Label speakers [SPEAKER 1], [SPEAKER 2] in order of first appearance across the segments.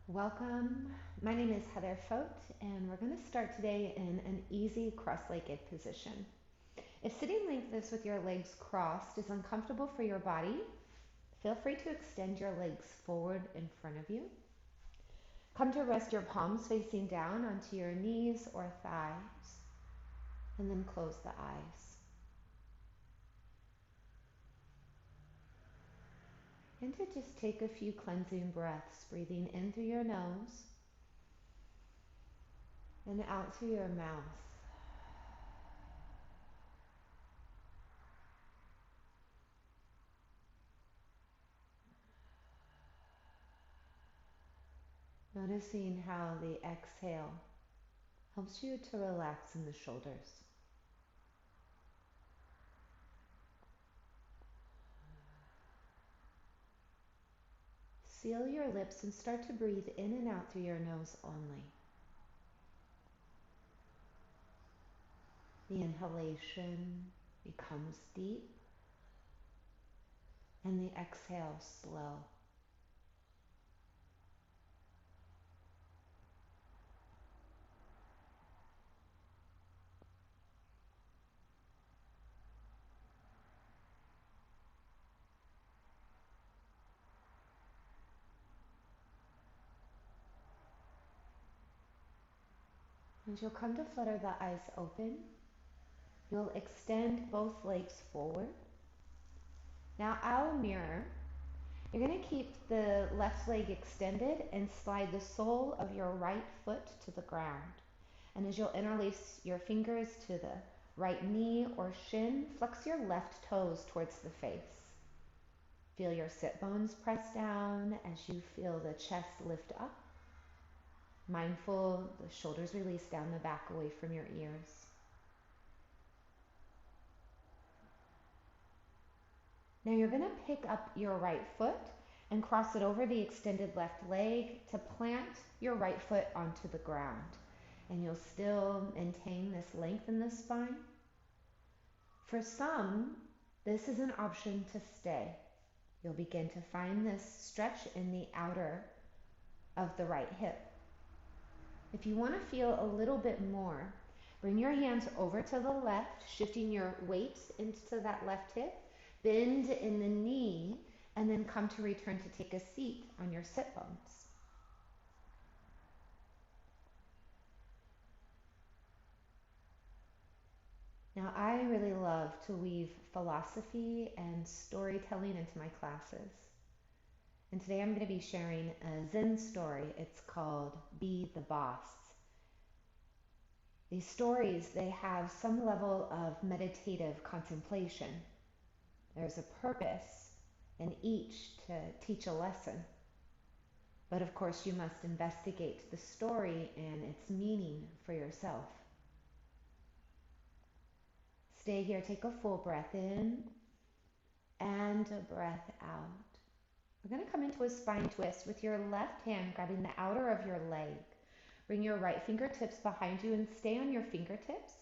[SPEAKER 1] Welcome. My name is Heather Foat, and we're going to start today in an easy cross-legged position. If sitting like this with your legs crossed is uncomfortable for your body, feel free to extend your legs forward in front of you. Come to rest your palms facing down onto your knees or thighs, and then close the eyes. And to just take a few cleansing breaths, breathing in through your nose and out through your mouth. Noticing how the exhale helps you to relax in the shoulders. Seal your lips and start to breathe in and out through your nose only. The inhalation becomes deep and the exhale slow. And you'll come to flutter the eyes open. You'll extend both legs forward. Now I'll mirror. You're going to keep the left leg extended and slide the sole of your right foot to the ground. And as you'll interlace your fingers to the right knee or shin, flex your left toes towards the face. Feel your sit bones press down as you feel the chest lift up. Mindful, the shoulders release down the back away from your ears. Now you're going to pick up your right foot and cross it over the extended left leg to plant your right foot onto the ground. And you'll still maintain this length in the spine. For some, this is an option to stay. You'll begin to find this stretch in the outer of the right hip. If you want to feel a little bit more, bring your hands over to the left, shifting your weight into that left hip, bend in the knee, and then come to return to take a seat on your sit bones. Now, I really love to weave philosophy and storytelling into my classes. And today I'm going to be sharing a Zen story. It's called Be the Boss. These stories, they have some level of meditative contemplation. There's a purpose in each to teach a lesson. But of course, you must investigate the story and its meaning for yourself. Stay here, take a full breath in and a breath out. We're going to come into a spine twist with your left hand grabbing the outer of your leg. Bring your right fingertips behind you and stay on your fingertips.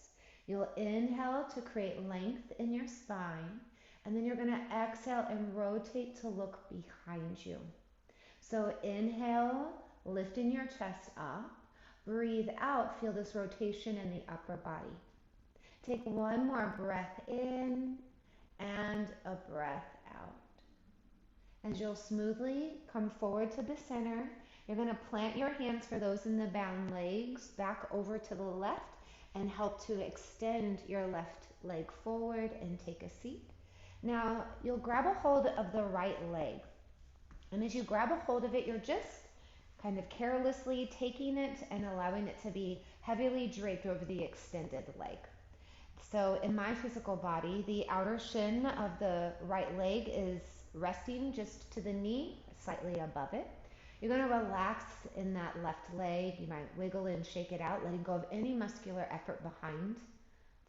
[SPEAKER 1] You'll inhale to create length in your spine, and then you're going to exhale and rotate to look behind you. So inhale, lifting your chest up. Breathe out, feel this rotation in the upper body. Take one more breath in and a breath out. As you'll smoothly come forward to the center, you're going to plant your hands for those in the bound legs back over to the left and help to extend your left leg forward and take a seat. Now you'll grab a hold of the right leg. And as you grab a hold of it, you're just kind of carelessly taking it and allowing it to be heavily draped over the extended leg. So in my physical body, the outer shin of the right leg is resting just to the knee, slightly above it. You're going to relax in that left leg. You might wiggle and shake it out, letting go of any muscular effort behind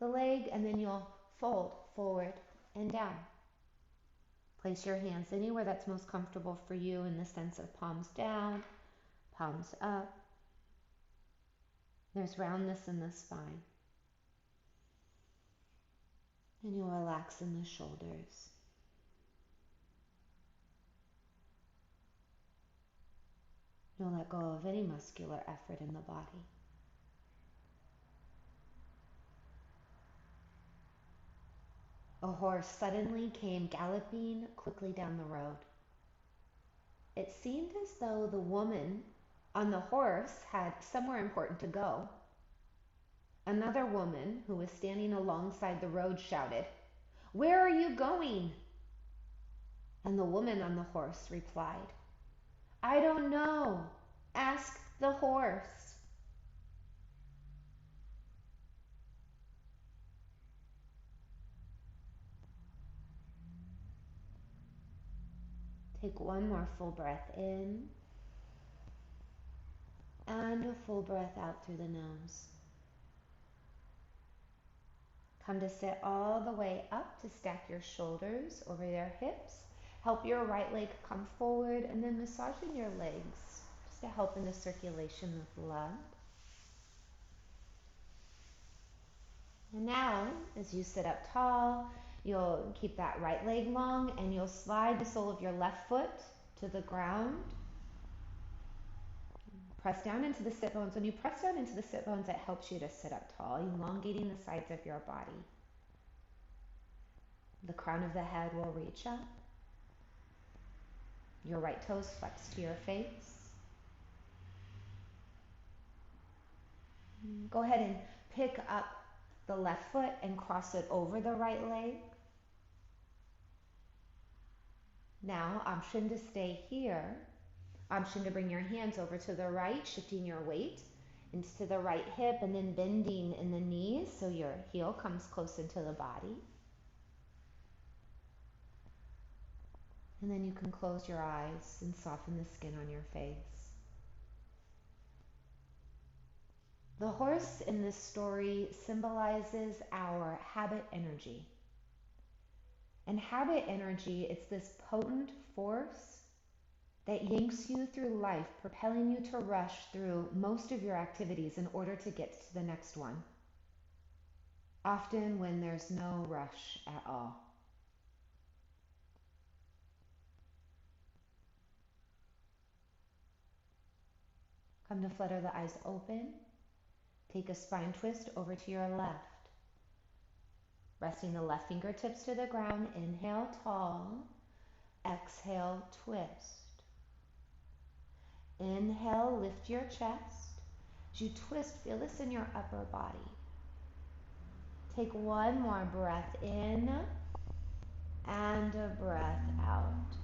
[SPEAKER 1] the leg, and then you'll fold forward and down. Place your hands anywhere that's most comfortable for you in the sense of palms down, palms up. There's roundness in the spine. And you'll relax in the shoulders. You'll let go of any muscular effort in the body. A horse suddenly came galloping quickly down the road. It seemed as though the woman on the horse had somewhere important to go. Another woman who was standing alongside the road shouted, "Where are you going?" And the woman on the horse replied, "I don't know. Ask the horse." Take one more full breath in and a full breath out through the nose. Come to sit all the way up to stack your shoulders over your hips. Help your right leg come forward and then massaging your legs just to help in the circulation of blood. And now, as you sit up tall, you'll keep that right leg long and you'll slide the sole of your left foot to the ground. Press down into the sit bones. When you press down into the sit bones, it helps you to sit up tall, elongating the sides of your body. The crown of the head will reach up. Your right toes flex to your face. Go ahead and pick up the left foot and cross it over the right leg. Now, option to stay here. Option to bring your hands over to the right, shifting your weight into the right hip and then bending in the knees so your heel comes close into the body. And then you can close your eyes and soften the skin on your face. The horse in this story symbolizes our habit energy. And habit energy, it's this potent force that yanks you through life, propelling you to rush through most of your activities in order to get to the next one, often when there's no rush at all. Come to flutter the eyes open. Take a spine twist over to your left. Resting the left fingertips to the ground. Inhale, tall. Exhale, twist. Inhale, lift your chest. As you twist, feel this in your upper body. Take one more breath in and a breath out.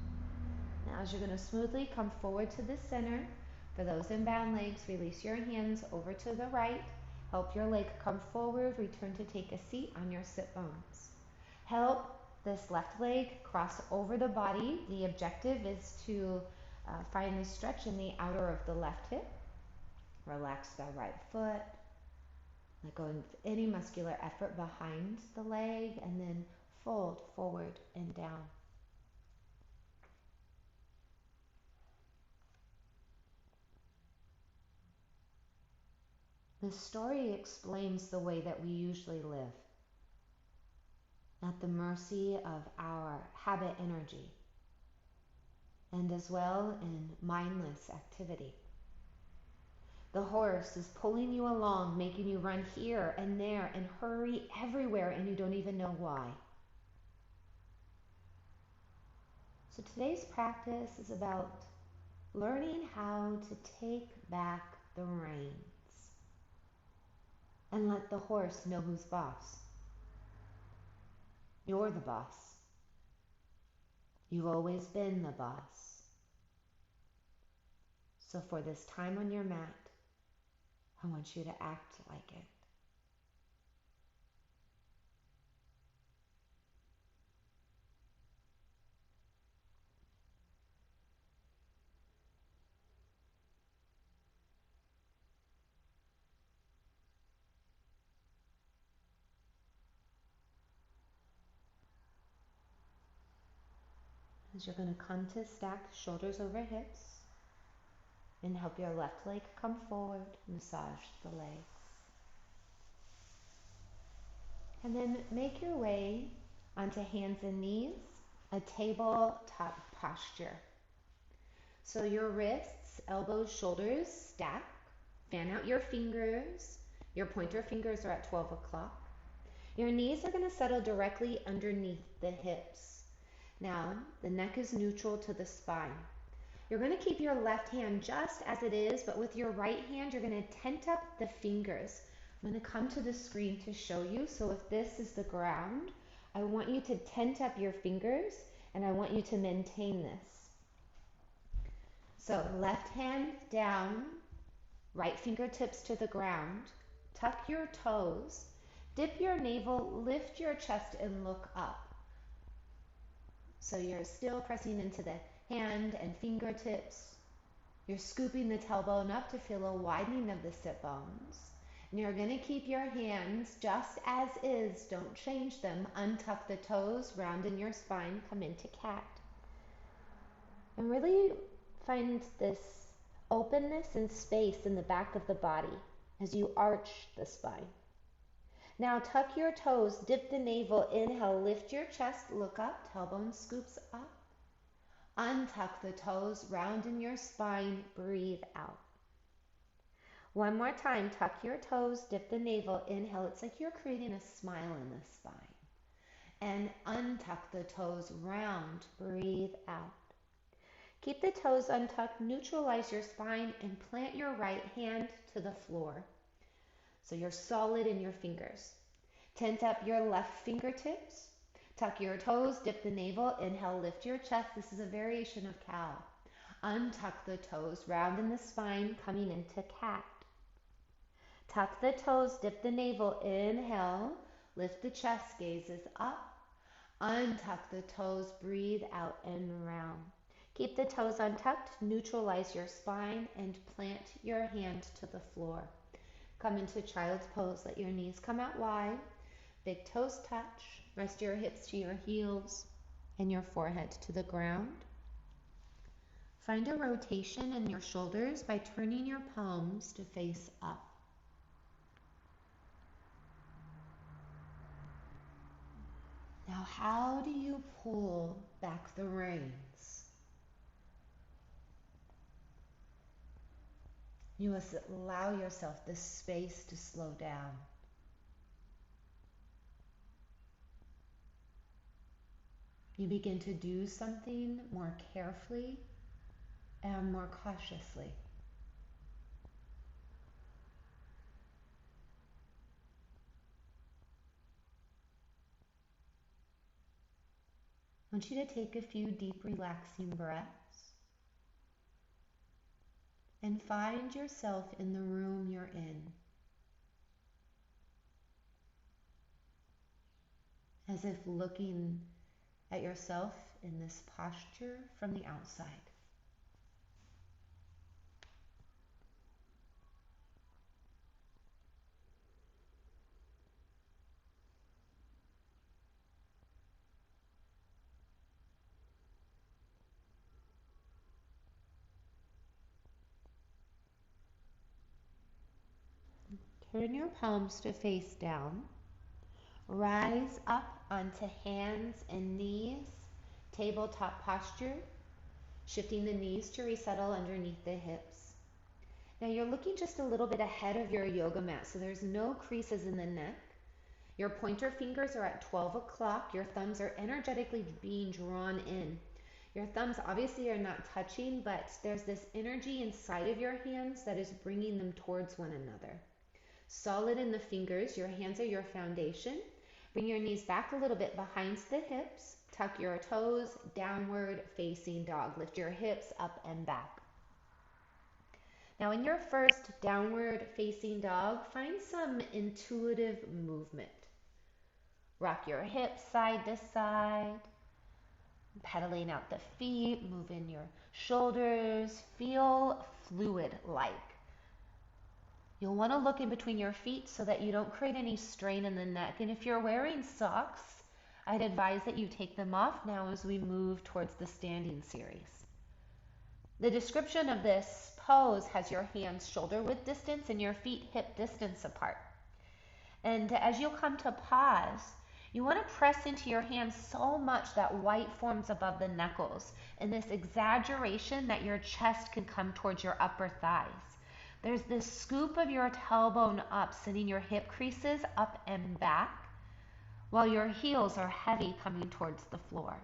[SPEAKER 1] Now, as you're going to smoothly come forward to the center, for those in bound legs, release your hands over to the right. Help your leg come forward. Return to take a seat on your sit bones. Help this left leg cross over the body. The objective is to find the stretch in the outer of the left hip. Relax the right foot. Let go of any muscular effort behind the leg and then fold forward and down. This story explains the way that we usually live, at the mercy of our habit energy, and as well in mindless activity. The horse is pulling you along, making you run here and there and hurry everywhere, and you don't even know why. So today's practice is about learning how to take back the reins and let the horse know who's boss. You're the boss. You've always been the boss. So for this time on your mat, I want you to act like it. As you're going to come to stack shoulders over hips and help your left leg come forward, massage the legs. And then make your way onto hands and knees, a tabletop posture. So your wrists elbows, shoulders stack. Fan out your fingers. Your pointer fingers are at 12 o'clock. Your knees are going to settle directly underneath the hips. Now, the neck is neutral to the spine. You're going to keep your left hand just as it is, but with your right hand, you're going to tent up the fingers. I'm going to come to the screen to show you. So if this is the ground, I want you to tent up your fingers, and I want you to maintain this. So left hand down, right fingertips to the ground. Tuck your toes. Dip your navel, lift your chest, and look up. So you're still pressing into the hand and fingertips. You're scooping the tailbone up to feel a widening of the sit bones. And you're going to keep your hands just as is. Don't change them. Untuck the toes, round in your spine, come into cat. And really find this openness and space in the back of the body as you arch the spine. Now tuck your toes, dip the navel, inhale, lift your chest, look up, tailbone scoops up. Untuck the toes, round in your spine, breathe out. One more time, tuck your toes, dip the navel, inhale. It's like you're creating a smile in the spine. And untuck the toes, round, breathe out. Keep the toes untucked, neutralize your spine, and plant your right hand to the floor. So you're solid in your fingers. Tent up your left fingertips. Tuck your toes, dip the navel, inhale, lift your chest. This is a variation of cow. Untuck the toes, round in the spine, coming into cat. Tuck the toes, dip the navel, inhale, lift the chest, gazes up. Untuck the toes, breathe out and round. Keep the toes untucked, neutralize your spine, and plant your hand to the floor. Come into child's pose. Let your knees come out wide. Big toes touch. Rest your hips to your heels and your forehead to the ground. Find a rotation in your shoulders by turning your palms to face up. Now, how do you pull back the reins? You must allow yourself the space to slow down. You begin to do something more carefully and more cautiously. I want you to take a few deep, relaxing breaths and find yourself in the room you're in, as if looking at yourself in this posture from the outside. Turn your palms to face down. Rise up onto hands and knees, tabletop posture, shifting the knees to resettle underneath the hips. Now you're looking just a little bit ahead of your yoga mat, so there's no creases in the neck. Your pointer fingers are at 12 o'clock. Your thumbs are energetically being drawn in. Your thumbs obviously are not touching, but there's this energy inside of your hands that is bringing them towards one another. Solid in the fingers, your hands are your foundation. Bring your knees back a little bit behind the hips. Tuck your toes, downward facing dog. Lift your hips up and back. Now in your first downward facing dog, find some intuitive movement. Rock your hips side to side, pedaling out the feet, move in your shoulders, feel fluid-like. You'll want to look in between your feet so that you don't create any strain in the neck. And if you're wearing socks, I'd advise that you take them off now as we move towards the standing series. The description of this pose has your hands shoulder width distance and your feet hip distance apart. And as you'll come to pause, You want to press into your hands so much that white forms above the knuckles, and this exaggeration that your chest can come towards your upper thighs. There's this scoop of your tailbone up, sending your hip creases up and back, while your heels are heavy coming towards the floor.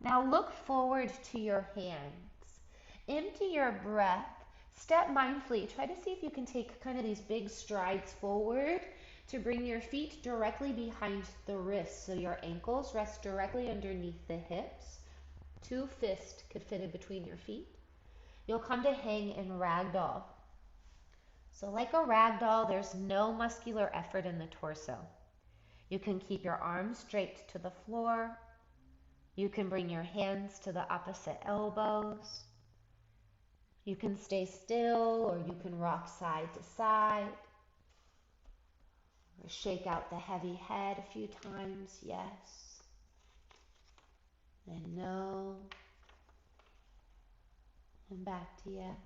[SPEAKER 1] Now look forward to your hands. Empty your breath. Step mindfully. Try to see if you can take kind of these big strides forward to bring your feet directly behind the wrists, so your ankles rest directly underneath the hips. 2 fists could fit in between your feet. You'll come to hang in ragdoll. So like a ragdoll, there's no muscular effort in the torso. You can keep your arms straight to the floor. You can bring your hands to the opposite elbows. You can stay still, or you can rock side to side. Or shake out the heavy head a few times, yes. Then no. And back to yes.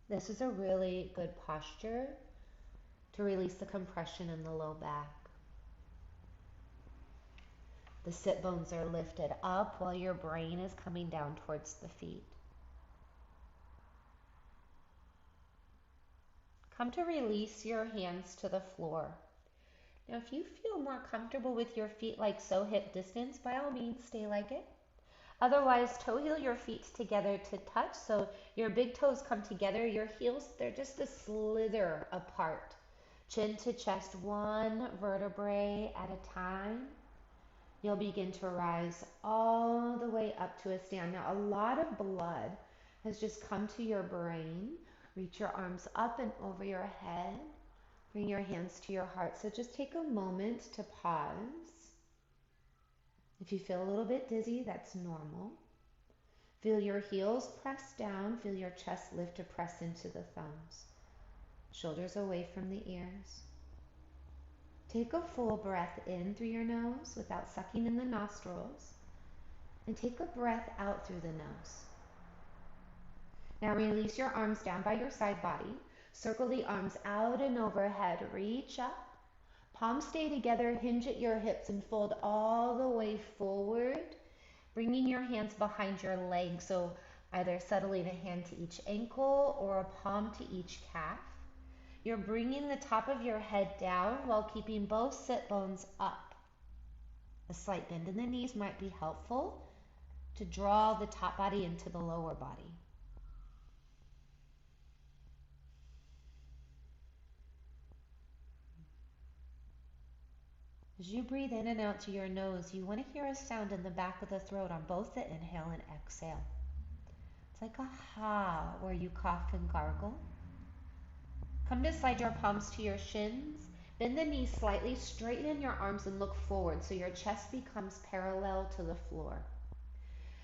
[SPEAKER 1] This is a really good posture to release the compression in the low back. The sit bones are lifted up while your brain is coming down towards the feet. Come to release your hands to the floor. Now, if you feel more comfortable with your feet like so, hip distance, by all means, stay like it. Otherwise, toe heel your feet together to touch, so your big toes come together. Your heels, they're just a slither apart. Chin to chest, one vertebrae at a time. You'll begin to rise all the way up to a stand. Now, a lot of blood has just come to your brain. Reach your arms up and over your head. Bring your hands to your heart. So just take a moment to pause. If you feel a little bit dizzy, that's normal. Feel your heels press down. Feel your chest lift to press into the thumbs. Shoulders away from the ears. Take a full breath in through your nose without sucking in the nostrils. And take a breath out through the nose. Now release your arms down by your side body. Circle the arms out and overhead. Reach up. Palms stay together, hinge at your hips, and fold all the way forward, bringing your hands behind your legs, so either settling a hand to each ankle or a palm to each calf. You're bringing the top of your head down while keeping both sit bones up. A slight bend in the knees might be helpful to draw the top body into the lower body. As you breathe in and out to your nose, you want to hear a sound in the back of the throat on both the inhale and exhale. It's like a ha, where you cough and gargle. Come to slide your palms to your shins. Bend the knees slightly, straighten your arms and look forward so your chest becomes parallel to the floor.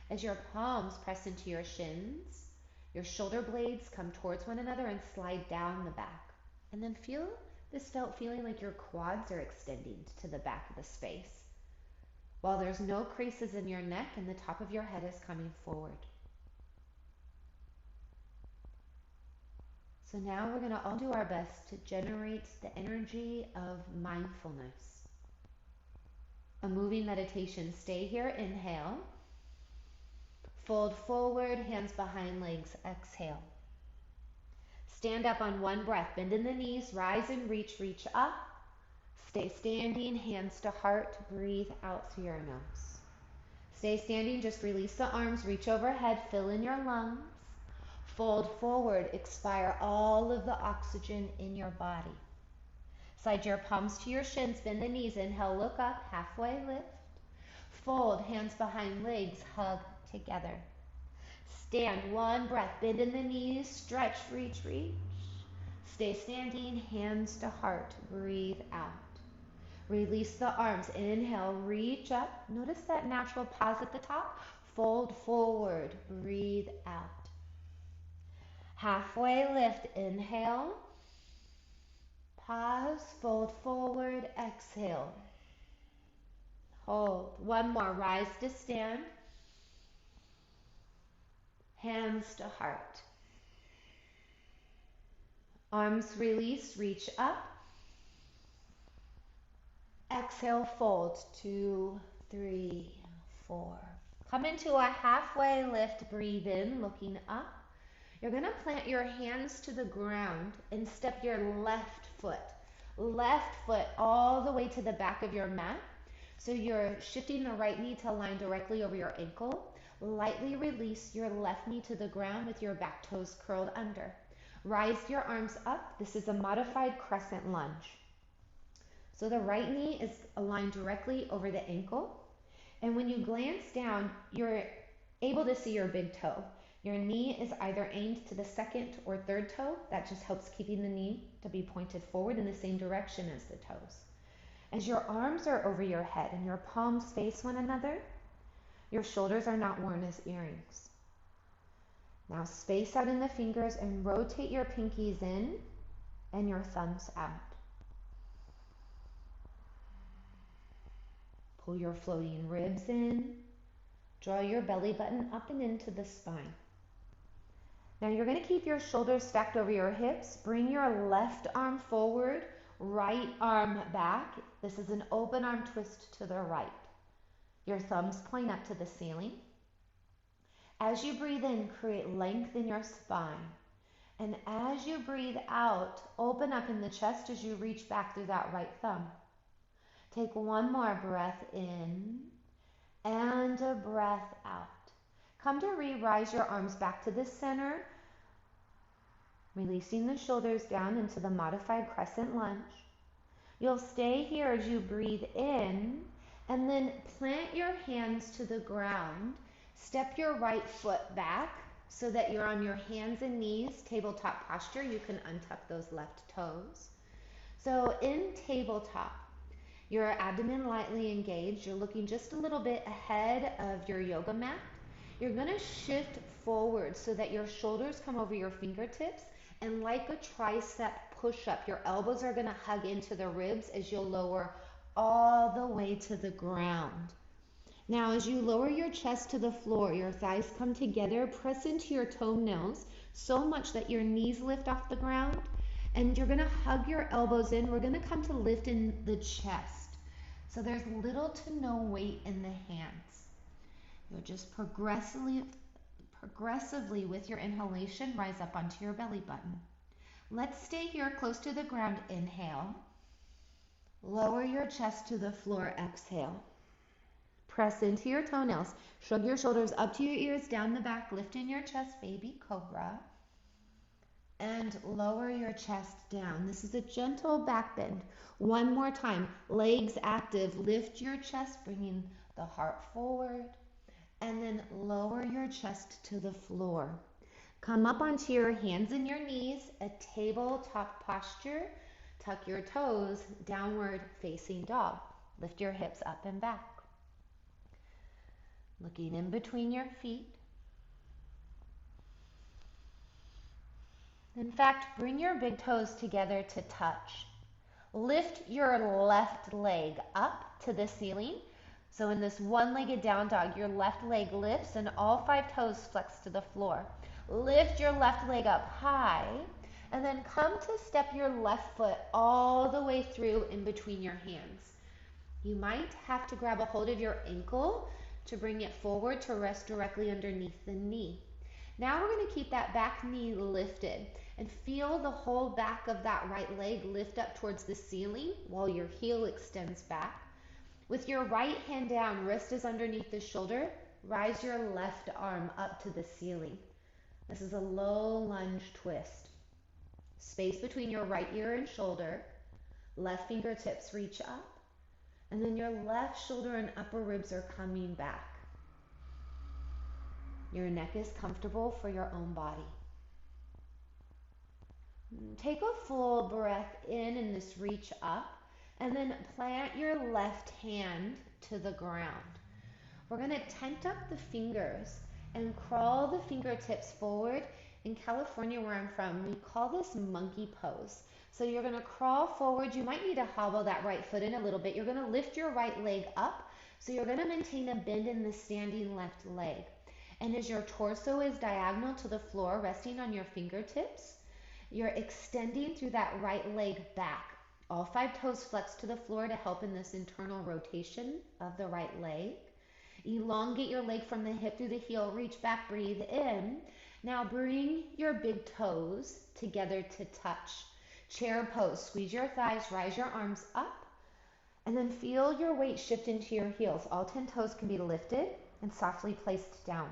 [SPEAKER 1] As your palms press into your shins, your shoulder blades come towards one another and slide down the back. And then feel this felt feeling like your quads are extending to the back of the space, while there's no creases in your neck and the top of your head is coming forward. So now we're going to all do our best to generate the energy of mindfulness. A moving meditation. Stay here, inhale. Fold forward, hands behind legs, exhale. Stand up on one breath, bend in the knees, rise and reach up. Stay standing, hands to heart, breathe out through your nose. Stay standing, just release the arms, reach overhead, fill in your lungs. Fold forward, expire all of the oxygen in your body. Slide your palms to your shins, bend the knees, inhale, look up, halfway lift. Fold, hands behind legs, hug together. Stand, one breath, bend in the knees, stretch, reach. Stay standing, hands to heart, breathe out. Release the arms, inhale, reach up. Notice that natural pause at the top. Fold forward, breathe out. Halfway lift, inhale. Pause, fold forward, exhale. Hold. One more. Rise to stand. Hands to heart. Arms release, reach up. Exhale, fold. 2, 3, 4. Come into a halfway lift. Breathe in, looking up. You're going to plant your hands to the ground and step your left foot all the way to the back of your mat. So you're shifting the right knee to align directly over your ankle. Lightly release your left knee to the ground with your back toes curled under. Rise your arms up. This is a modified crescent lunge. So the right knee is aligned directly over the ankle. And when you glance down, you're able to see your big toe. Your knee is either aimed to the second or third toe. That just helps keeping the knee to be pointed forward in the same direction as the toes. As your arms are over your head and your palms face one another, your shoulders are not worn as earrings. Now space out in the fingers and rotate your pinkies in and your thumbs out. Pull your floating ribs in. Draw your belly button up and into the spine. Now you're going to keep your shoulders stacked over your hips. Bring your left arm forward, right arm back. This is an open arm twist to the right. Your thumbs point up to the ceiling. As you breathe in, create length in your spine. And as you breathe out, open up in the chest as you reach back through that right thumb. Take one more breath in and a breath out. Come to re-rise your arms back to the center, releasing the shoulders down into the modified crescent lunge. You'll stay here as you breathe in and then plant your hands to the ground. Step your right foot back so that you're on your hands and knees, tabletop posture. You can untuck those left toes. So in tabletop, your abdomen lightly engaged. You're looking just a little bit ahead of your yoga mat. You're going to shift forward so that your shoulders come over your fingertips, and like a tricep push-up, your elbows are going to hug into the ribs as you'll lower all the way to the ground. Now, as you lower your chest to the floor, your thighs come together, press into your toenails so much that your knees lift off the ground, and you're going to hug your elbows in. We're going to come to lift in the chest. So there's little to no weight in the hands. You'll just progressively with your inhalation rise up onto your belly button. Let's stay here close to the ground. Inhale. Lower your chest to the floor. Exhale. Press into your toenails. Shrug your shoulders up to your ears, down the back. Lift in your chest, baby cobra. And lower your chest down. This is a gentle back bend. One more time. Legs active. Lift your chest, bringing the heart forward. And then lower your chest to the floor. Come up onto your hands and your knees, a tabletop posture. Tuck your toes, downward facing dog. Lift your hips up and back. Looking in between your feet. In fact, bring your big toes together to touch. Lift your left leg up to the ceiling. So in this one-legged down dog, your left leg lifts and all 5 toes flex to the floor. Lift your left leg up high and then come to step your left foot all the way through in between your hands. You might have to grab a hold of your ankle to bring it forward to rest directly underneath the knee. Now we're going to keep that back knee lifted and feel the whole back of that right leg lift up towards the ceiling while your heel extends back. With your right hand down, wrist is underneath the shoulder, rise your left arm up to the ceiling. This is a low lunge twist. Space between your right ear and shoulder, left fingertips reach up, and then your left shoulder and upper ribs are coming back. Your neck is comfortable for your own body. Take a full breath in this reach up, and then plant your left hand to the ground. We're going to tent up the fingers and crawl the fingertips forward. In California, where I'm from, we call this monkey pose. So you're going to crawl forward. You might need to hobble that right foot in a little bit. You're going to lift your right leg up So you're going to maintain a bend in the standing left leg. And as your torso is diagonal to the floor, resting on your fingertips, you're extending through that right leg back. All 5 toes flex to the floor to help in this internal rotation of the right leg. Elongate your leg from the hip through the heel, reach back, breathe in. Now bring your big toes together to touch. Chair pose, squeeze your thighs, rise your arms up, and then feel your weight shift into your heels. All 10 toes can be lifted and softly placed down.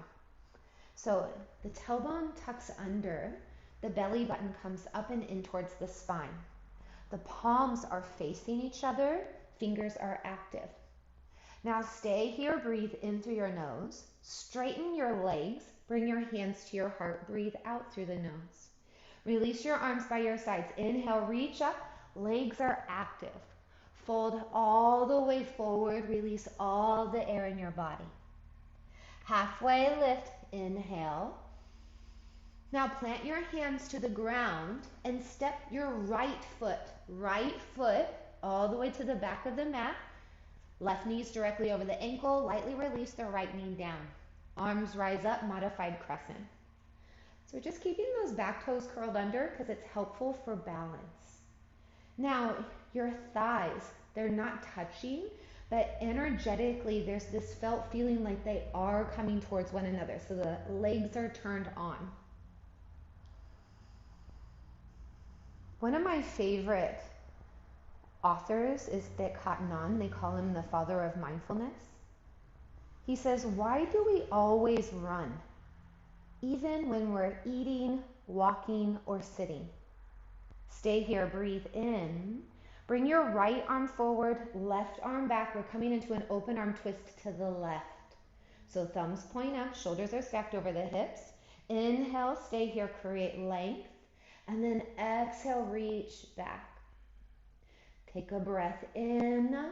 [SPEAKER 1] So the tailbone tucks under, the belly button comes up and in towards the spine. The palms are facing each other, fingers are active. Now stay here, breathe in through your nose, straighten your legs, bring your hands to your heart, breathe out through the nose. Release your arms by your sides. Inhale, reach up, legs are active. Fold all the way forward, release all the air in your body. Halfway lift, inhale. Now plant your hands to the ground and step your right foot all the way to the back of the mat. Left knee's directly over the ankle, lightly release the right knee down. Arms rise up, modified crescent. So just keeping those back toes curled under because it's helpful for balance. Now, your thighs, they're not touching, but energetically there's this felt feeling like they are coming towards one another. So the legs are turned on. One of my favorite authors is Thich Nhat Hanh. They call him the father of mindfulness. He says, why do we always run? Even when we're eating, walking, or sitting. Stay here, breathe in. Bring your right arm forward, left arm back. We're coming into an open arm twist to the left. So thumbs point up, shoulders are stacked over the hips. Inhale, stay here, create length. And then exhale, reach back. Take a breath in.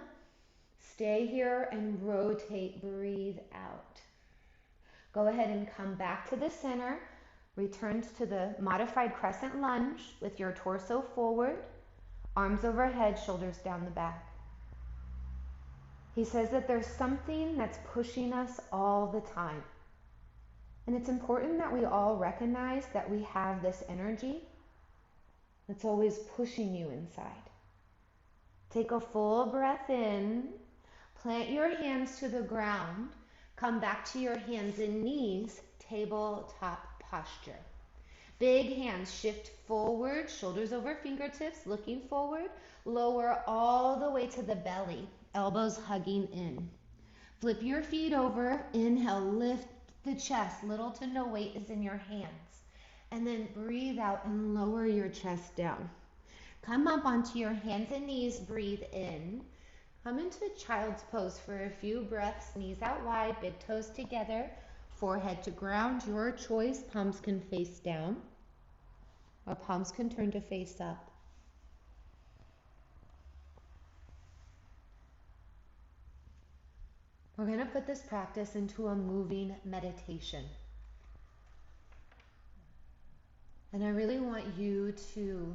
[SPEAKER 1] Stay here and rotate, breathe out. Go ahead and come back to the center. Return to the modified crescent lunge with your torso forward, arms overhead, shoulders down the back. He says that there's something that's pushing us all the time. And it's important that we all recognize that we have this energy that's always pushing you inside. Take a full breath in, plant your hands to the ground, come back to your hands and knees, tabletop posture. Big hands shift forward, shoulders over fingertips, looking forward, lower all the way to the belly, elbows hugging in. Flip your feet over, inhale, lift the chest, little to no weight is in your hands. And then breathe out and lower your chest down. Come up onto your hands and knees, breathe in. Come into child's pose for a few breaths, knees out wide, big toes together, forehead to ground, your choice. Palms can face down, or palms can turn to face up. We're going to put this practice into a moving meditation. And I really want you to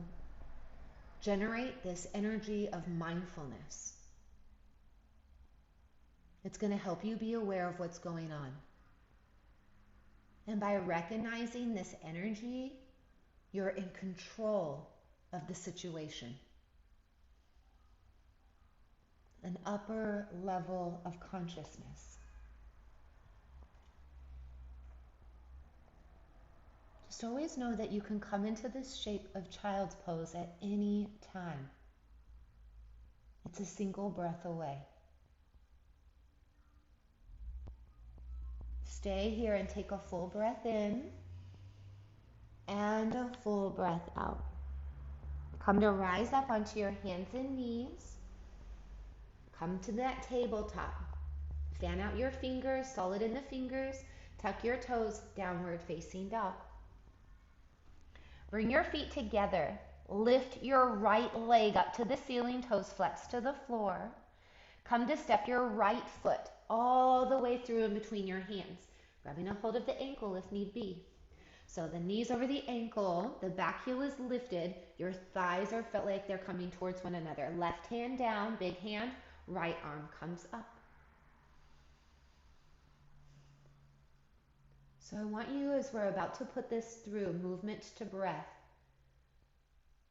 [SPEAKER 1] generate this energy of mindfulness. It's going to help you be aware of what's going on. And by recognizing this energy, you're in control of the situation. An upper level of consciousness. Just always know that you can come into this shape of child's pose at any time. It's a single breath away. Stay here and take a full breath in and a full breath out. Come to rise up onto your hands and knees. Come to that tabletop. Fan out your fingers, solid in the fingers. Tuck your toes, downward facing dog. Bring your feet together. Lift your right leg up to the ceiling, toes flex to the floor. Come to step your right foot all the way through in between your hands, grabbing a hold of the ankle if need be. So the knees over the ankle, the back heel is lifted, your thighs are felt like they're coming towards one another. Left hand down, big hand, right arm comes up. So I want you, as we're about to put this through, movement to breath,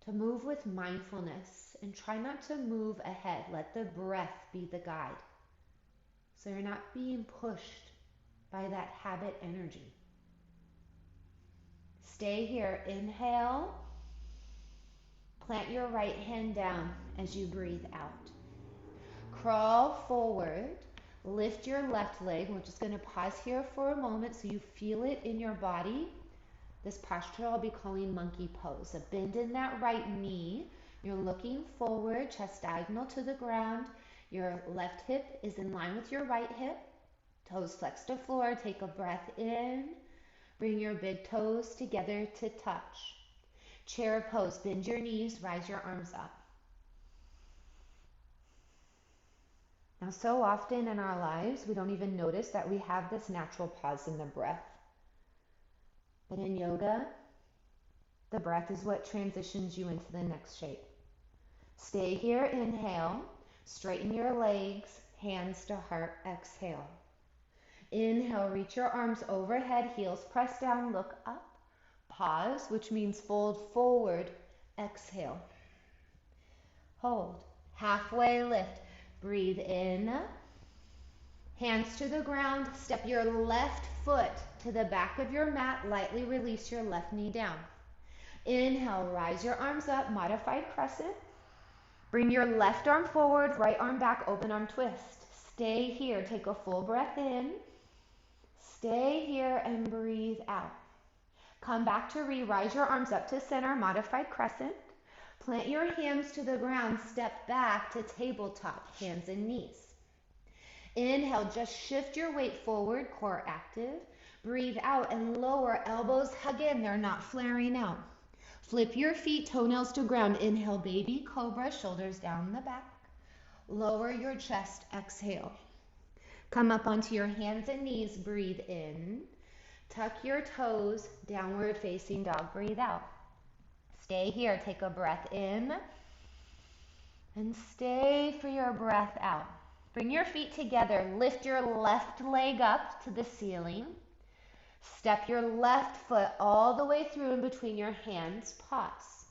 [SPEAKER 1] to move with mindfulness and try not to move ahead. Let the breath be the guide. So you're not being pushed by that habit energy. Stay here. Inhale. Plant your right hand down as you breathe out. Crawl forward. Lift your left leg. We're just going to pause here for a moment so you feel it in your body. This posture I'll be calling monkey pose. A bend in that right knee. You're looking forward, chest diagonal to the ground. Your left hip is in line with your right hip. Toes flex to floor. Take a breath in. Bring your big toes together to touch. Chair pose. Bend your knees. Rise your arms up. Now, so often in our lives, we don't even notice that we have this natural pause in the breath. But in yoga, the breath is what transitions you into the next shape. Stay here, inhale, straighten your legs, hands to heart, exhale. Inhale, reach your arms overhead, heels press down, look up. Pause, which means fold forward, exhale. Hold, halfway lift, breathe in. Hands to the ground, step your left foot to the back of your mat, lightly release your left knee down. Inhale, rise your arms up, modified crescent. Bring your left arm forward, right arm back, open arm twist. Stay here, take a full breath in. Stay here and breathe out. Come back to rise your arms up to center, modified crescent. Plant your hands to the ground, step back to tabletop, hands and knees. Inhale, just shift your weight forward, core active. Breathe out and lower, elbows hug in, they're not flaring out. Flip your feet, toenails to ground. Inhale, baby cobra, shoulders down the back. Lower your chest, exhale. Come up onto your hands and knees, breathe in. Tuck your toes, downward facing dog, breathe out. Stay here, take a breath in. And stay for your breath out. Bring your feet together, lift your left leg up to the ceiling. Step your left foot all the way through in between your hands, pause.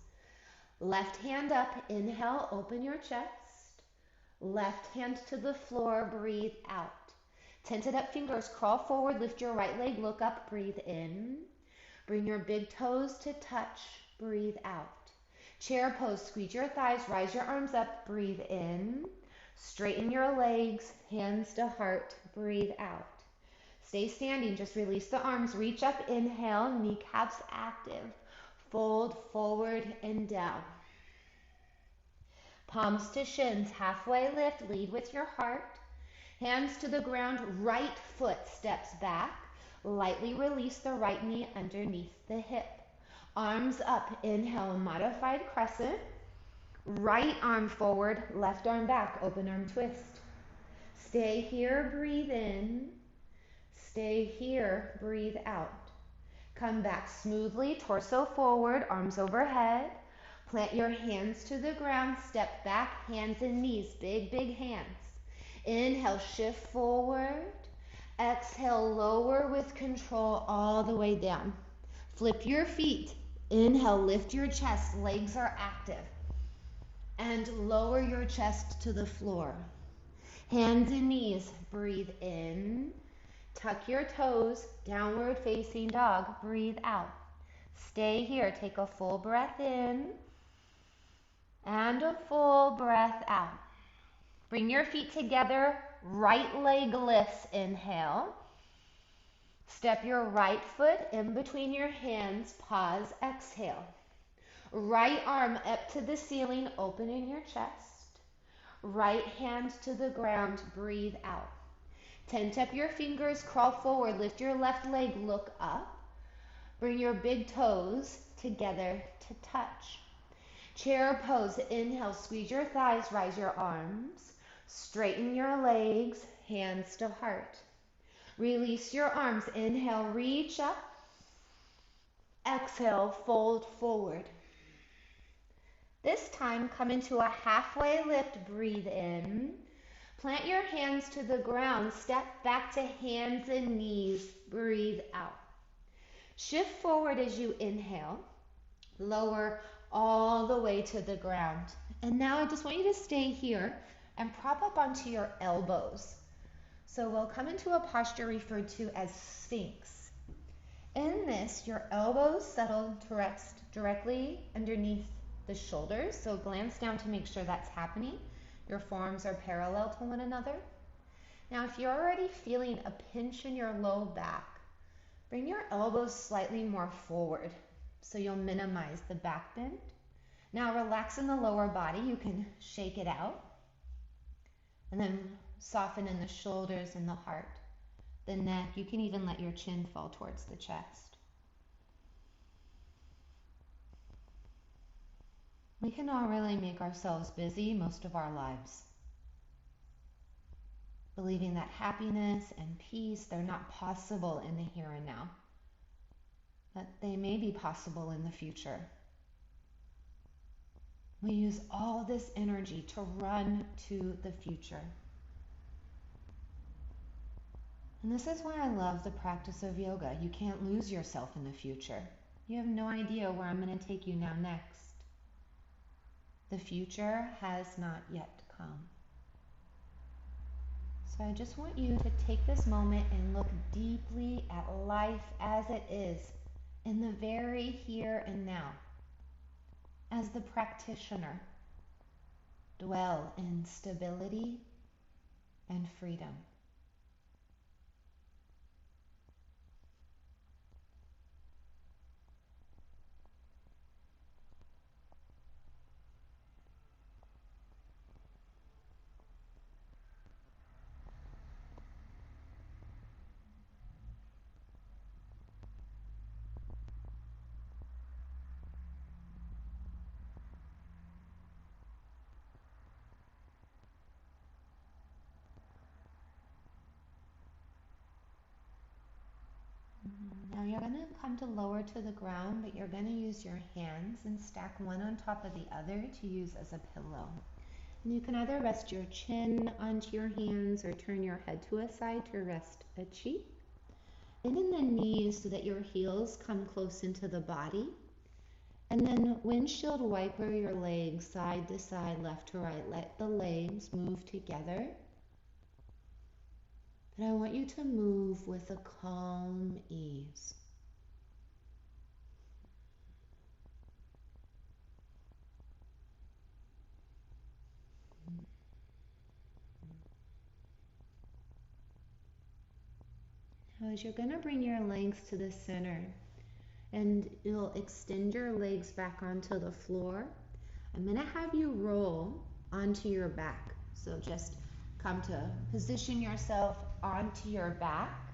[SPEAKER 1] Left hand up, inhale, open your chest. Left hand to the floor, breathe out. Tented up fingers, crawl forward, lift your right leg, look up, breathe in. Bring your big toes to touch, breathe out. Chair pose, squeeze your thighs, rise your arms up, breathe in. Straighten your legs, hands to heart, breathe out. Stay standing, just release the arms, reach up, inhale, kneecaps active. Fold forward and down. Palms to shins, halfway lift, lead with your heart. Hands to the ground, right foot steps back. Lightly release the right knee underneath the hip. Arms up, inhale, modified crescent. Right arm forward, left arm back, open arm twist. Stay here, breathe in. Stay here, breathe out. Come back smoothly, torso forward, arms overhead. Plant your hands to the ground, step back, hands and knees, big, big hands. Inhale, shift forward. Exhale, lower with control all the way down. Flip your feet. Inhale, lift your chest, legs are active. And lower your chest to the floor. Hands and knees, breathe in. Tuck your toes, downward facing dog, breathe out. Stay here, take a full breath in. And a full breath out. Bring your feet together, right leg lifts, inhale. Step your right foot in between your hands, pause, exhale. Right arm up to the ceiling, open in your chest. Right hand to the ground, breathe out. Tent up your fingers, crawl forward, lift your left leg, look up. Bring your big toes together to touch. Chair pose, inhale, squeeze your thighs, rise your arms. Straighten your legs, hands to heart. Release your arms, inhale, reach up. Exhale, fold forward. This time, come into a halfway lift, breathe in. Plant your hands to the ground, step back to hands and knees, breathe out. Shift forward as you inhale. Lower all the way to the ground. And now I just want you to stay here and prop up onto your elbows. So we'll come into a posture referred to as Sphinx. In this, your elbows settle to rest directly underneath the shoulders. So glance down to make sure that's happening. Your forearms are parallel to one another. Now, if you're already feeling a pinch in your low back, bring your elbows slightly more forward so you'll minimize the back bend. Now relax in the lower body. You can shake it out. And then soften in the shoulders and the heart, the neck. You can even let your chin fall towards the chest. We can all really make ourselves busy most of our lives, believing that happiness and peace, they're not possible in the here and now, but they may be possible in the future. We use all this energy to run to the future. And this is why I love the practice of yoga. You can't lose yourself in the future. You have no idea where I'm going to take you now next. The future has not yet come. So I just want you to take this moment and look deeply at life as it is in the very here and now. As the practitioner, dwell in stability and freedom. Now you're going to come to lower to the ground, but you're going to use your hands and stack one on top of the other to use as a pillow. And you can either rest your chin onto your hands or turn your head to a side to rest a cheek. And in the knees so that your heels come close into the body. And then windshield wiper your legs side to side, left to right. Let the legs move together. And I want you to move with a calm ease. Now as you're going to bring your legs to the center and you'll extend your legs back onto the floor, I'm going to have you roll onto your back. So just come to position yourself onto your back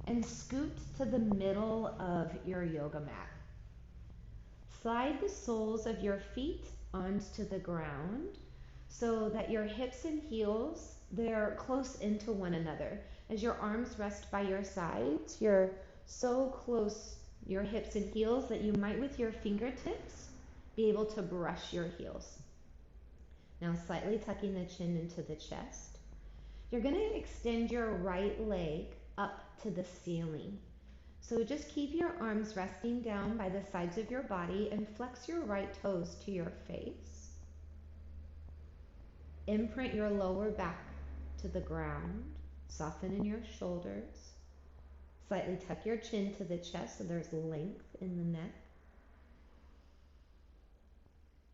[SPEAKER 1] and scoot to the middle of your yoga mat. Slide the soles of your feet onto the ground so that your hips and heels, they're close into one another. As your arms rest by your sides, you're so close, your hips and heels, that you might with your fingertips be able to brush your heels. Now slightly tucking the chin into the chest. You're going to extend your right leg up to the ceiling. So just keep your arms resting down by the sides of your body and flex your right toes to your face. Imprint your lower back to the ground. Soften in your shoulders. Slightly tuck your chin to the chest so there's length in the neck.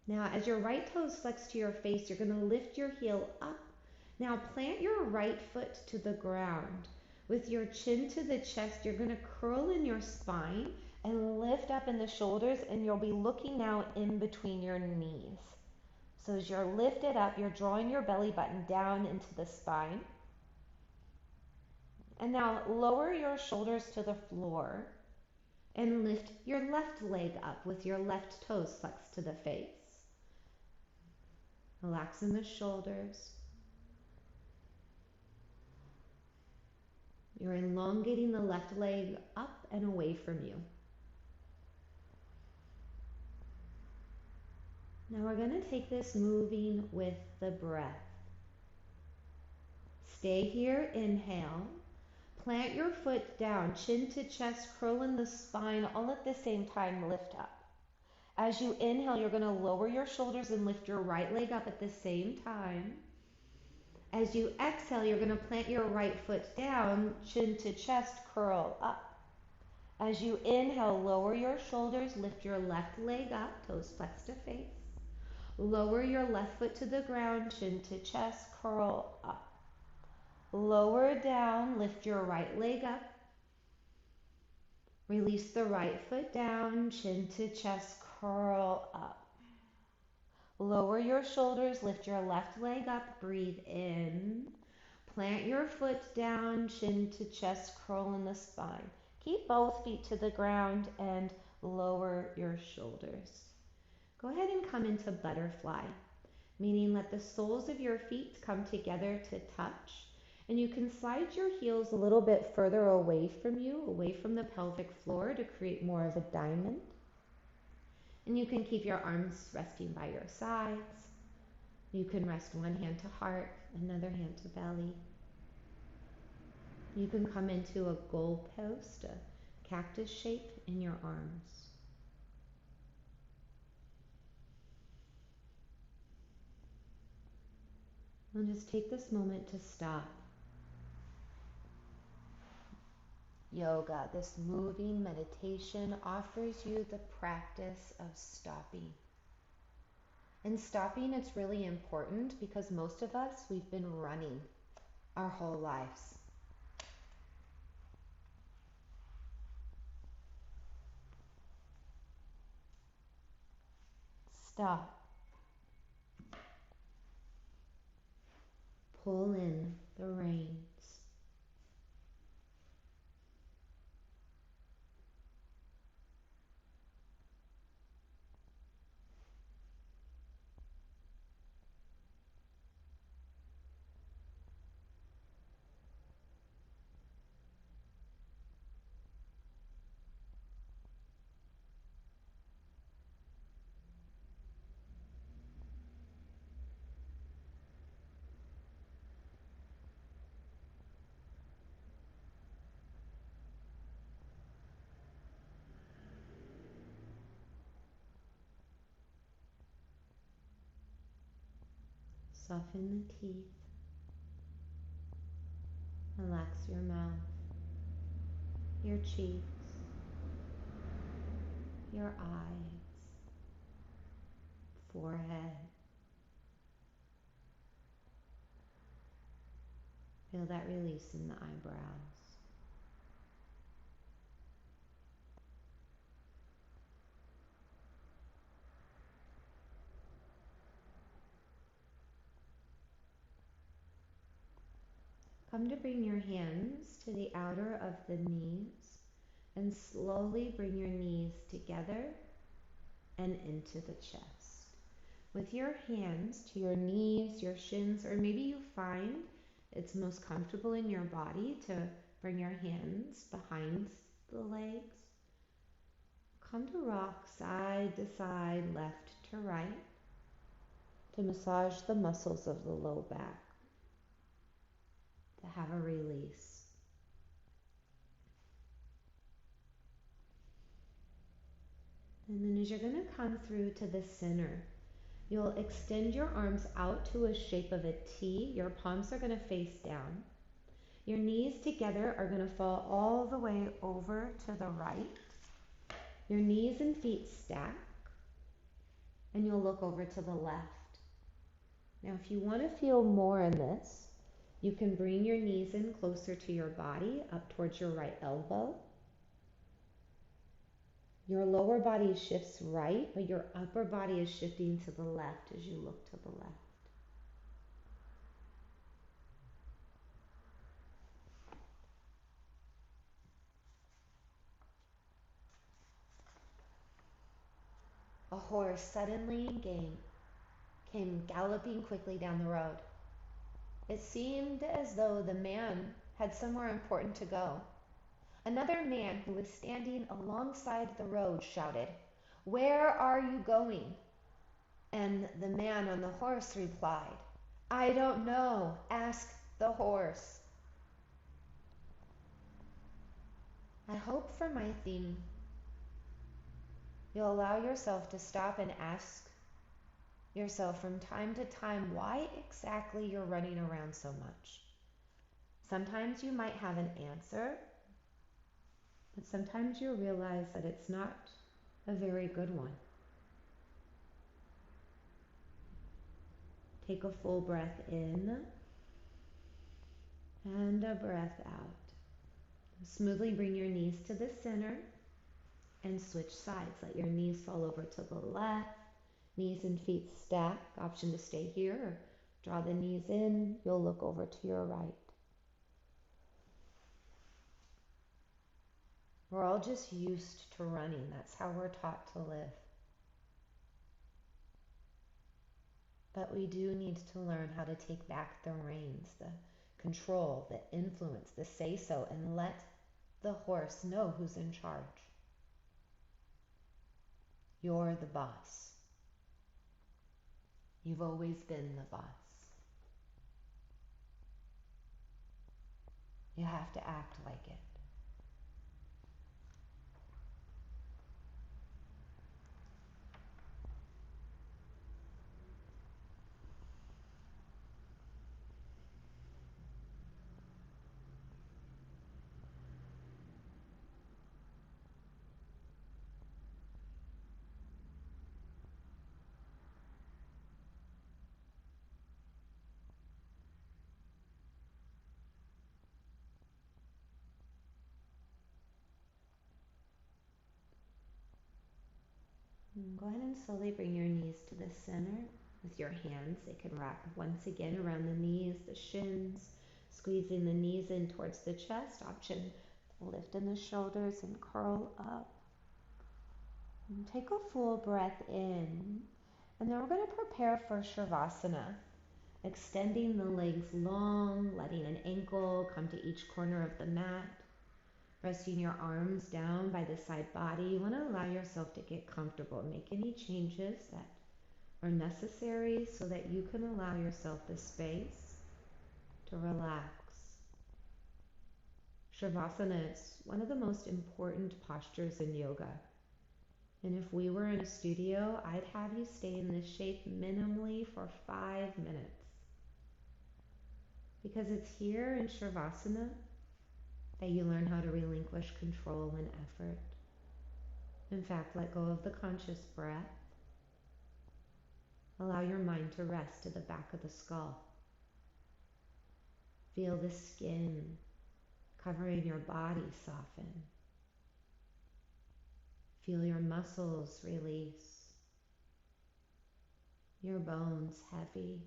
[SPEAKER 1] Now as your right toes flex to your face, you're going to lift your heel up. Now plant your right foot to the ground. With your chin to the chest, you're going to curl in your spine and lift up in the shoulders, and you'll be looking now in between your knees. So as you're lifted up, you're drawing your belly button down into the spine. And now lower your shoulders to the floor and lift your left leg up with your left toes flexed to the face. Relax in the shoulders. You're elongating the left leg up and away from you. Now we're going to take this moving with the breath. Stay here, inhale. Plant your foot down, chin to chest, curl in the spine, all at the same time, lift up. As you inhale, you're going to lower your shoulders and lift your right leg up at the same time. As you exhale, you're going to plant your right foot down, chin to chest, curl up. As you inhale, lower your shoulders, lift your left leg up, toes flexed to face. Lower your left foot to the ground, chin to chest, curl up. Lower down, lift your right leg up. Release the right foot down, chin to chest, curl up. Lower your shoulders, lift your left leg up, breathe in. Plant your foot down, chin to chest, curl in the spine. Keep both feet to the ground and lower your shoulders. Go ahead and come into butterfly, meaning let the soles of your feet come together to touch. And you can slide your heels a little bit further away from you, away from the pelvic floor to create more of a diamond. And you can keep your arms resting by your sides. You can rest one hand to heart, another hand to belly. You can come into a goalpost, a cactus shape in your arms. And just take this moment to stop. Yoga, this moving meditation, offers you the practice of stopping. And stopping, it's really important because most of us, we've been running our whole lives. Stop. Pull in the reins. Soften the teeth. Relax your mouth, your cheeks, your eyes, forehead. Feel that release in the eyebrows. Come to bring your hands to the outer of the knees and slowly bring your knees together and into the chest. With your hands to your knees, your shins, or maybe you find it's most comfortable in your body to bring your hands behind the legs. Come to rock side to side, left to right, to massage the muscles of the low back, to have a release. And then as you're going to come through to the center, you'll extend your arms out to a shape of a T. Your palms are going to face down. Your knees together are going to fall all the way over to the right. Your knees and feet stack, and you'll look over to the left. Now, if you want to feel more in this, you can bring your knees in closer to your body, up towards your right elbow. Your lower body shifts right, but your upper body is shifting to the left as you look to the left. A horse suddenly came galloping quickly down the road. It seemed as though the man had somewhere important to go. Another man who was standing alongside the road shouted, "Where are you going?" And the man on the horse replied, "I don't know. Ask the horse." I hope for my theme, you'll allow yourself to stop and ask yourself from time to time why exactly you're running around so much. Sometimes you might have an answer, but sometimes you'll realize that it's not a very good one. Take a full breath in and a breath out. Smoothly bring your knees to the center and switch sides. Let your knees fall over to the left. Knees and feet stack. Option to stay here or draw the knees in. You'll look over to your right. We're all just used to running. That's how we're taught to live. But we do need to learn how to take back the reins, the control, the influence, the say-so, and let the horse know who's in charge. You're the boss. You've always been the boss. You have to act like it. Go ahead and slowly bring your knees to the center with your hands. They can wrap once again around the knees, the shins, squeezing the knees in towards the chest. Option, lift in the shoulders and curl up. And take a full breath in. And then we're going to prepare for Sravasana, extending the legs long, letting an ankle come to each corner of the mat. Resting your arms down by the side body. You want to allow yourself to get comfortable. Make any changes that are necessary so that you can allow yourself the space to relax. Shavasana is one of the most important postures in yoga. And if we were in a studio, I'd have you stay in this shape minimally for 5 minutes. Because it's here in Shavasana that you learn how to relinquish control and effort. In fact, let go of the conscious breath. Allow your mind to rest to the back of the skull. Feel the skin covering your body soften. Feel your muscles release. Your bones heavy.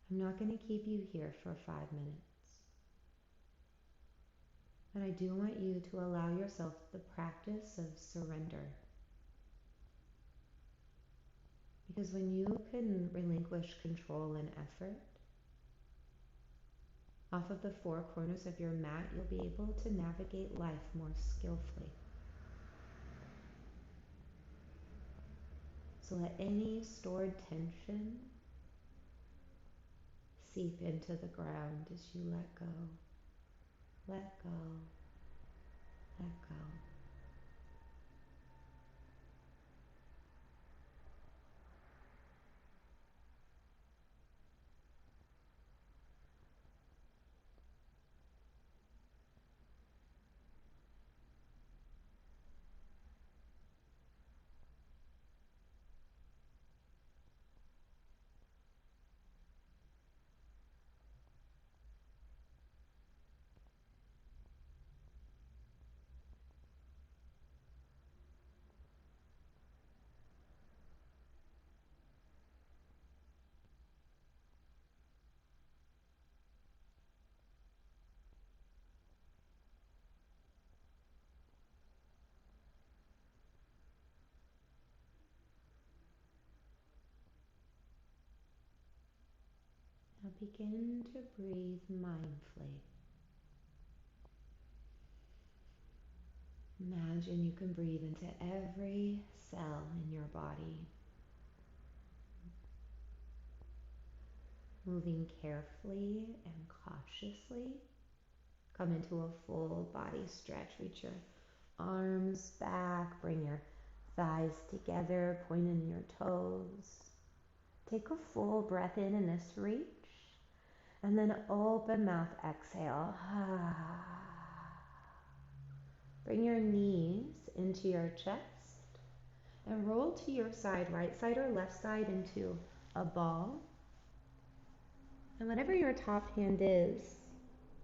[SPEAKER 1] I'm not going to keep you here for 5 minutes. But I do want you to allow yourself the practice of surrender. Because when you can relinquish control and effort, off of the 4 corners of your mat, you'll be able to navigate life more skillfully. So let any stored tension seep into the ground as you let go, let go, let go. Now begin to breathe mindfully. Imagine you can breathe into every cell in your body, moving carefully and cautiously Come into a full body stretch. Reach your arms back. Bring your thighs together. Point in your toes. Take a full breath in this reach. And then open mouth, exhale. Bring your knees into your chest and roll to your side, right side or left side, into a ball. And whatever your top hand is,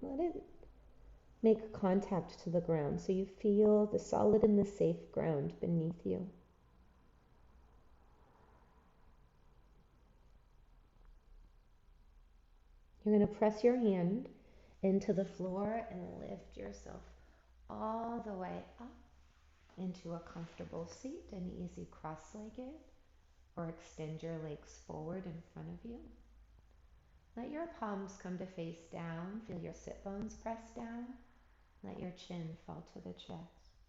[SPEAKER 1] let it make contact to the ground so you feel the solid and the safe ground beneath you. You're going to press your hand into the floor and lift yourself all the way up into a comfortable seat, an easy cross-legged, or extend your legs forward in front of you. Let your palms come to face down. Feel your sit bones press down. Let your chin fall to the chest.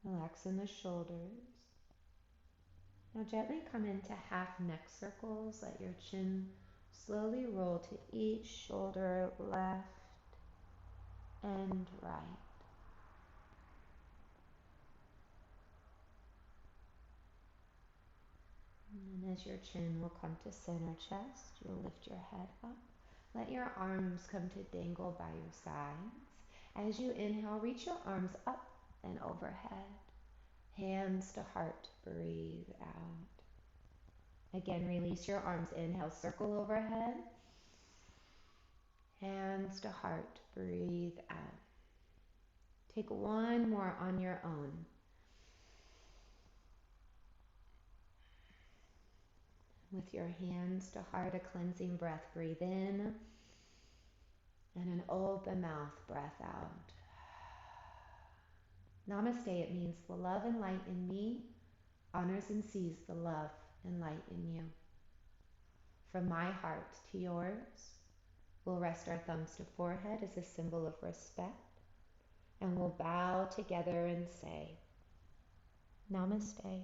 [SPEAKER 1] Relax in the shoulders. Now gently come into half neck circles. Let your chin slowly roll to each shoulder, left and right. And as your chin will come to center chest, you'll lift your head up. Let your arms come to dangle by your sides. As you inhale, reach your arms up and overhead. Hands to heart, breathe out. Again, release your arms. Inhale, circle overhead. Hands to heart, breathe out. Take one more on your own. With your hands to heart, a cleansing breath. Breathe in. And an open mouth, breath out. Namaste, it means the love and light in me honors and sees the love and light in you. From my heart to yours, we'll rest our thumbs to forehead as a symbol of respect, and we'll bow together and say, Namaste.